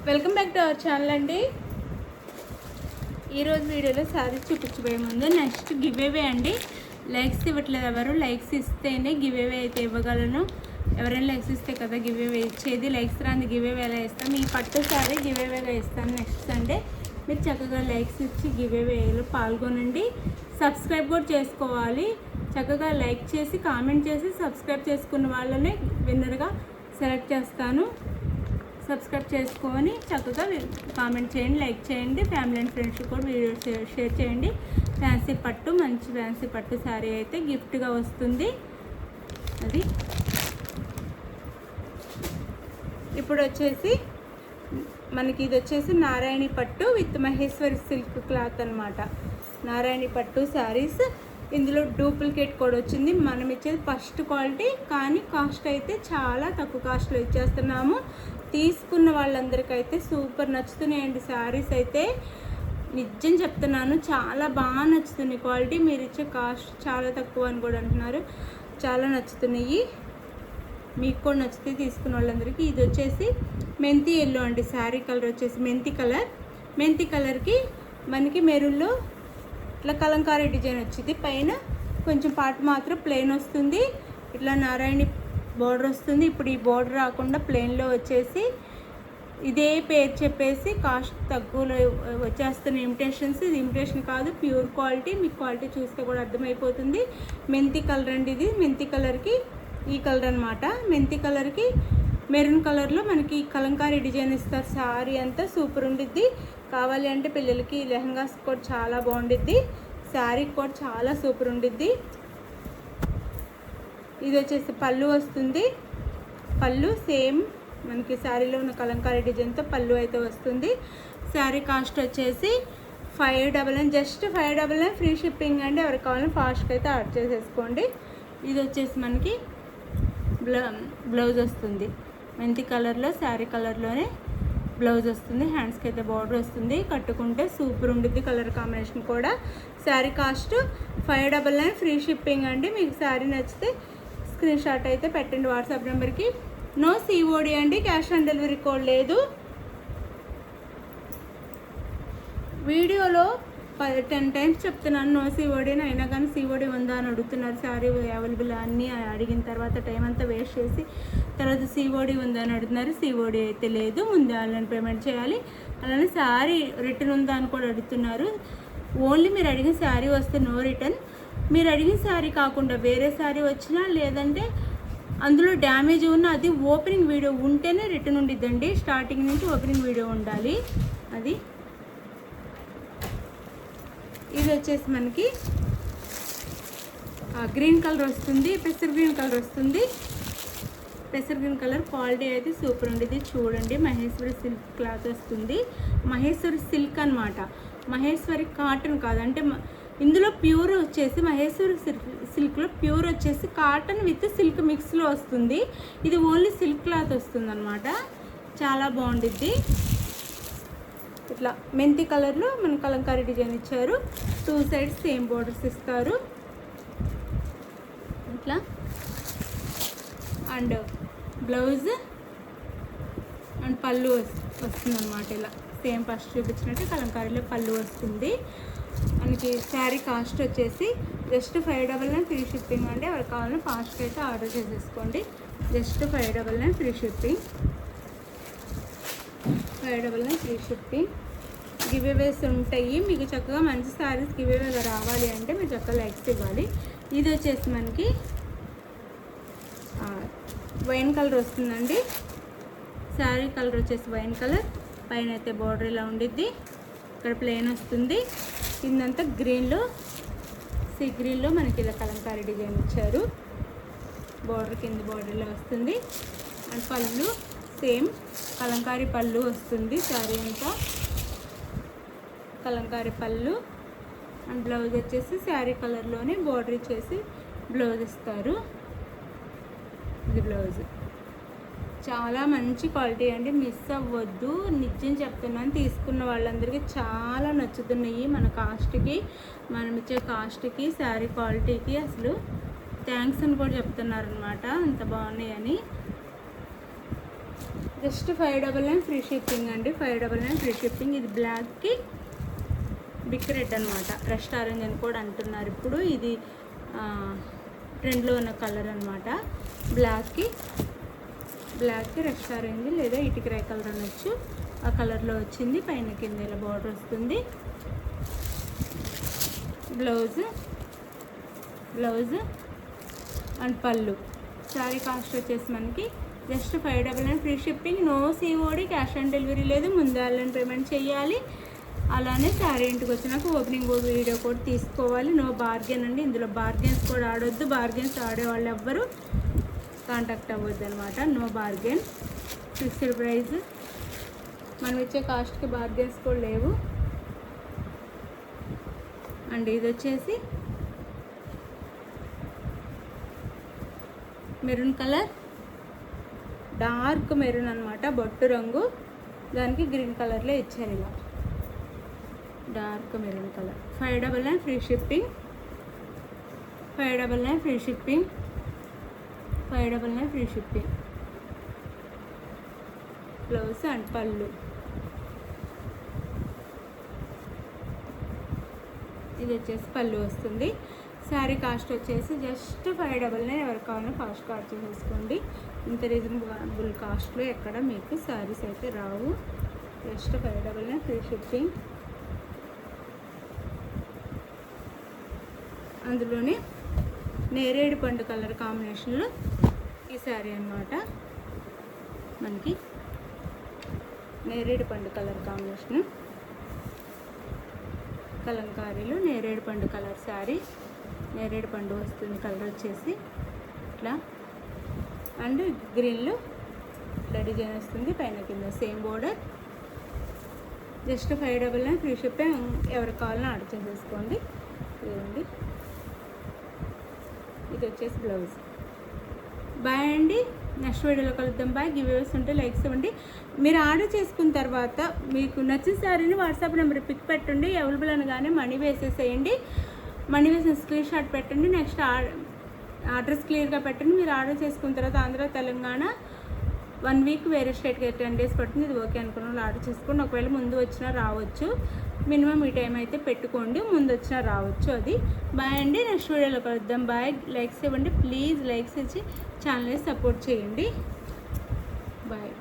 Welcome back to our channel అండి. ఈరోజు వీడియోలో శారీస్ చూపించబోయే ముందు నెక్స్ట్ గివ్ అవే అండి. లైక్స్ ఇవ్వట్లేదు ఎవరు. లైక్స్ ఇస్తేనే గివ్ అవే అయితే ఇవ్వగలను. ఎవరైనా లైక్స్ ఇస్తే కదా గివ్ అవే ఇచ్చేది. లైక్స్ రాని గివ్ అవే ఎలా ఇస్తాం. ఈ పట్టు శారీ గివ్ అవేగా ఇస్తాను నెక్స్ట్ సండే. మీరు చక్కగా లైక్స్ ఇచ్చి గివ్ అవేలో పాల్గొనండి. సబ్స్క్రైబ్ కూడా చేసుకోవాలి. చక్కగా లైక్ చేసి కామెంట్ చేసి సబ్స్క్రైబ్ చేసుకున్న వాళ్ళనే విన్నర్గా సెలెక్ట్ చేస్తాను. సబ్స్క్రైబ్ చేసుకొని చక్కగా కామెంట్ చేయండి, లైక్ చేయండి. ఫ్యామిలీ అండ్ ఫ్రెండ్స్ కూడా వీడియో షేర్ చేయండి. ఫ్యాన్సీ పట్టు, మంచి ఫ్యాన్సీ పట్టు శారీ అయితే గిఫ్ట్గా వస్తుంది. అది ఇప్పుడు వచ్చేసి మనకి ఇది వచ్చేసి నారాయణి పట్టు విత్ మహేశ్వరి సిల్క్ క్లాత్ అనమాట. నారాయణి పట్టు శారీస్. ఇందులో డూప్లికేట్ కూడా వచ్చింది. మనం ఇచ్చేది ఫస్ట్ క్వాలిటీ, కానీ కాస్ట్ అయితే చాలా తక్కువ కాస్ట్లో ఇచ్చేస్తున్నాము. తీసుకున్న వాళ్ళందరికైతే సూపర్ నచ్చుతున్నాయండి శారీస్ అయితే. నిజం చెప్తున్నాను, చాలా బాగా నచ్చుతున్నాయి. క్వాలిటీ మీరు ఇచ్చే కాస్ట్ చాలా తక్కువ అని కూడా అంటున్నారు. చాలా నచ్చుతున్నాయి. మీకు కూడా నచ్చితే తీసుకున్న వాళ్ళందరికీ. ఇది వచ్చేసి మెంతి ఎల్లో అండి. శారీ కలర్ వచ్చేసి మెంతి కలర్. మెంతి కలర్కి మనకి మెరూన్లో ఇట్లా కలంకారీ డిజైన్ వచ్చింది. పైన కొంచెం పార్ట్ మాత్రం ప్లెయిన్ వస్తుంది. ఇట్లా నారాయణి బోర్డర్ వస్తుంది. ఇప్పుడు ఈ బోర్డర్ రాకుండా ప్లెయిన్లో వచ్చేసి ఇదే పేరు చెప్పేసి కాస్ట్ తక్కువలో వచ్చేస్తున్న ఇమిటేషన్స్. ఇది ఇమిటేషన్ కాదు, ప్యూర్ క్వాలిటీ. మీకు క్వాలిటీ చూస్తే కూడా అర్థమైపోతుంది. మెంతి కలర్ అండి ఇది. మెంతి కలర్కి ఈ కలర్ అనమాట. మెంతి కలర్కి మెరూన్ కలర్లో మనకి కలంకారీ డిజైన్ ఇస్తారు. శారీ అంతా సూపర్ ఉండిద్ది. కావాలి అంటే పిల్లలకి లెహంగాస్ కూడా చాలా బాగుండిద్ది. శారీ కూడా చాలా సూపర్ ఉండిద్ది. ఇది వచ్చేసి పళ్ళు వస్తుంది. పళ్ళు సేమ్ మనకి శారీలో ఉన్న కలంకారీ డిజైన్తో పళ్ళు అయితే వస్తుంది. శారీ కాస్ట్ వచ్చేసి 599, జస్ట్ 599 ఫ్రీ షిప్పింగ్ అండి. ఎవరికి కావాలని ఫాస్ట్గా అయితే ఆర్డర్ చేసేసుకోండి. ఇది వచ్చేసి మనకి బ్లౌజ్ వస్తుంది. మెంతి కలర్లో శారీ కలర్లోనే బ్లౌజ్ వస్తుంది. హ్యాండ్స్కి అయితే బార్డర్ వస్తుంది. కట్టుకుంటే సూపర్ ఉంటుంది కలర్ కాంబినేషన్ కూడా. శారీ కాస్ట్ 599 ఫ్రీ షిప్పింగ్ అండి. మీకు శారీ నచ్చితే స్క్రీన్ షాట్ అయితే పెట్టండి వాట్సాప్ నెంబర్కి. నో సిఓడి అండి, క్యాష్ ఆన్ డెలివరీ కోడ్ లేదు. వీడియోలో 10 టైమ్స్ చెప్తున్నాను నో సిఓడి అని, అయినా కానీ సిఓడి ఉందా అని అడుగుతున్నారు. శారీ అవైలబుల్ అన్నీ అడిగిన తర్వాత టైం అంతా వేస్ట్ చేసి తర్వాత సిఓడి ఉందా అని అడుగుతున్నారు. సిఓడి అయితే లేదు, ముందే ఆన్లైన్ పేమెంట్ చేయాలి. అలానే శారీ రిటర్న్ ఉందా అని కూడా అడుగుతున్నారు. ఓన్లీ మీరు అడిగిన శారీ వస్తే నో రిటర్న్. మీరు అడిగిన శారీ కాకుండా వేరే శారీ వచ్చినా, లేదంటే అందులో డ్యామేజ్ ఉన్న అది ఓపెనింగ్ వీడియో ఉంటేనే రిటర్న్ ఉండిద్దండి. స్టార్టింగ్ నుంచి ఓపెనింగ్ వీడియో ఉండాలి. అది ఇది వచ్చేసి మనకి గ్రీన్ కలర్ వస్తుంది. పెసర్ గ్రీన్ కలర్ వస్తుంది. పెసర్ గ్రీన్ కలర్ క్వాలిటీ అయితే సూపర్ ఉండేది. చూడండి, మహేశ్వరి సిల్క్ క్లాత్ వస్తుంది. మహేశ్వరి సిల్క్ అనమాట, మహేశ్వరి కాటన్ కాదు. అంటే ఇందులో ప్యూర్ వచ్చేసి మహేశ్వరి సిల్క్లో ప్యూర్ వచ్చేసి కాటన్ విత్ సిల్క్ మిక్స్లో వస్తుంది. ఇది ఓన్లీ సిల్క్ క్లాత్ వస్తుంది అనమాట. చాలా బాగుండిద్ది. ఇట్లా మెంతి కలర్లో మన కలంకారీ డిజైన్ ఇచ్చారు. 2 సైడ్స్ సేమ్ బోర్డర్స్ ఇస్తారు ఇట్లా. అండ్ బ్లౌజ్ అండ్ పళ్ళు వస్తుంది అనమాట. ఇలా సేమ్ ఫస్ట్ చూపించినట్టు కలంకారీలో పళ్ళు వస్తుంది. మనకి శారీ కాస్ట్ వచ్చేసి జస్ట్ 599 ఫ్రీ షిప్పింగ్ అండి. ఎవరికి కావాలని ఫాస్ట్గా అయితే ఆర్డర్ చేసేసుకోండి. Just 599 free shipping. 599 free shipping. Giveaways ఉంటాయి. మీకు చక్కగా మంచి శారీస్ గివ్ అవేగా రావాలి అంటే మీరు చక్కగా లైక్స్ ఇవ్వాలి. ఇది వచ్చేసి మనకి వైన్ కలర్ వస్తుందండి. శారీ కలర్ వచ్చేసి వైన్ కలర్. పైన అయితే బార్డర్ ఇలా ఉండిద్ది. ఇక్కడ ప్లెయిన్ వస్తుంది. కిందంతా గ్రీన్లో సీ గ్రీన్లో మనకి ఇలా కలంకారీ డిజైన్ ఇచ్చారు. బార్డర్ కింద బార్డర్లో వస్తుంది. అండ్ పళ్ళు సేమ్ కలంకారీ పళ్ళు వస్తుంది. శారీ అంతా కలంకారీ పళ్ళు. అండ్ బ్లౌజ్ వచ్చేసి శారీ కలర్లోనే బార్డర్ ఇచ్చేసి బ్లౌజ్ ఇస్తారు. ఇది బ్లౌజ్. చాలా మంచి క్వాలిటీ అండి, మిస్ అవ్వద్దు. నిజం చెప్తున్నాను, తీసుకున్న వాళ్ళందరికీ చాలా నచ్చుతున్నాయి. మన కాస్ట్కి, మనం ఇచ్చే కాస్ట్కి, శారీ క్వాలిటీకి అసలు థ్యాంక్స్ అని కూడా చెప్తున్నారనమాట. అంత బాగున్నాయని. జస్ట్ 599 ఫ్రీ షిప్పింగ్ అండి. 599 ఫ్రీ షిప్పింగ్. ఇది బ్లాక్కి బిగ్ రెడ్ అనమాట. రెస్ట్ ఆరెంజ్ అని కూడా అంటున్నారు ఇప్పుడు. ఇది ట్రెండ్లో ఉన్న కలర్ అనమాట. బ్లాక్కి రెస్ట్ ఆరెంజ్ లేదా ఇటుక రే కలర్ అనొచ్చు. ఆ కలర్లో వచ్చింది. పైన కింద ఇలా బార్డర్ వస్తుంది. బ్లౌజ్ అండ్ పళ్ళు. శారీ కాస్ట్ వచ్చేసి మనకి just 599 free shipping. No COD, cash on delivery లేదు. ముందు ఆన్లైన్ పేమెంట్ చేయాలి. అలానే శారీ ఇంటికి వచ్చినాక ఓపెనింగ్ వీడియో కూడా తీసుకోవాలి. నో బార్గెన్ అండి. ఇందులో బార్గెన్స్ కూడా ఆడొద్దు. బార్గెన్స్ ఆడేవాళ్ళు ఎవ్వరు కాంటాక్ట్ అవ్వద్దు అనమాట. No bargain. Fixed price. మనం ఇచ్చే కాస్ట్కి బార్గెన్స్ కూడా లేవు. అండ్ ఇది వచ్చేసి మెరూన్ కలర్, డార్క్ మెరూన్ అనమాట. బొట్టు రంగు, దానికి గ్రీన్ కలర్లో ఇచ్చారు ఇలా. Dark maroon colour. 599 free shipping. 599 free shipping. 599 free shipping. Blouse and పళ్ళు. ఇది వచ్చేసి పళ్ళు వస్తుంది. శారీ కాస్ట్ వచ్చేసి జస్ట్ 599. ఎవరికి కావాలో ఫాస్ట్ కార్డ్ చేసేసుకోండి. ఇంత రీజనబుల్ కాస్ట్లో ఎక్కడ మీకు శారీస్ అయితే రావు. Just 599 free shipping. అందులోనే నేరేడు పండు కలర్ కాంబినేషన్లో ఈ శారీ అన్నమాట. మనకి నేరేడు పండు కలర్ కాంబినేషన్. కలంకారీలో నేరేడు పండు కలర్ శారీ. నేరేడు పండు వస్తుంది కలర్ వచ్చేసి ఇట్లా. అండ్ గ్రీన్లో ఇట్లా డిజైన్ వస్తుంది. పైన కింద same border. Just 599 free shipping. ఎవరికి కావాలని ఆర్డర్ చేసేసుకోండి. ఇదండి. ఇది వచ్చేసి బ్లౌజ్. బాయ్ అండి. నెక్స్ట్ వీడియోలో కలుద్దాం. బాయ్. గివ్వేస్ ఉంటే లైక్స్ ఇవ్వండి. మీరు ఆర్డర్ చేసుకున్న తర్వాత మీకు నచ్చిన శారీని వాట్సాప్ నెంబర్ పిక్ పెట్టండి. అవైలబుల్ అనగానే మనీ వేసేసేయండి. మనీ వేసిన స్క్రీన్ షాట్ పెట్టండి. నెక్స్ట్ అడ్రస్ క్లియర్గా పెట్టండి. మీరు ఆర్డర్ చేసుకున్న తర్వాత ఆంధ్ర, తెలంగాణ 1 వీక్, వేరే స్టేట్కి 10 డేస్ పడుతుంది. ఇది ఓకే అనుకున్న వాళ్ళు ఆర్డర్ చేసుకోండి. ఒకవేళ ముందు వచ్చినా రావచ్చు. మినిమం ఈ టైం అయితే పెట్టుకోండి. ముందు వచ్చినా రావచ్చు. అది. బాయ్ అండి. నెక్స్ట్ వీడియోలో కలుద్దాం. బాయ్. లైక్స్ ఇవ్వండి ప్లీజ్. లైక్స్ ఇచ్చి ఛానల్ని సపోర్ట్ చేయండి. బాయ్.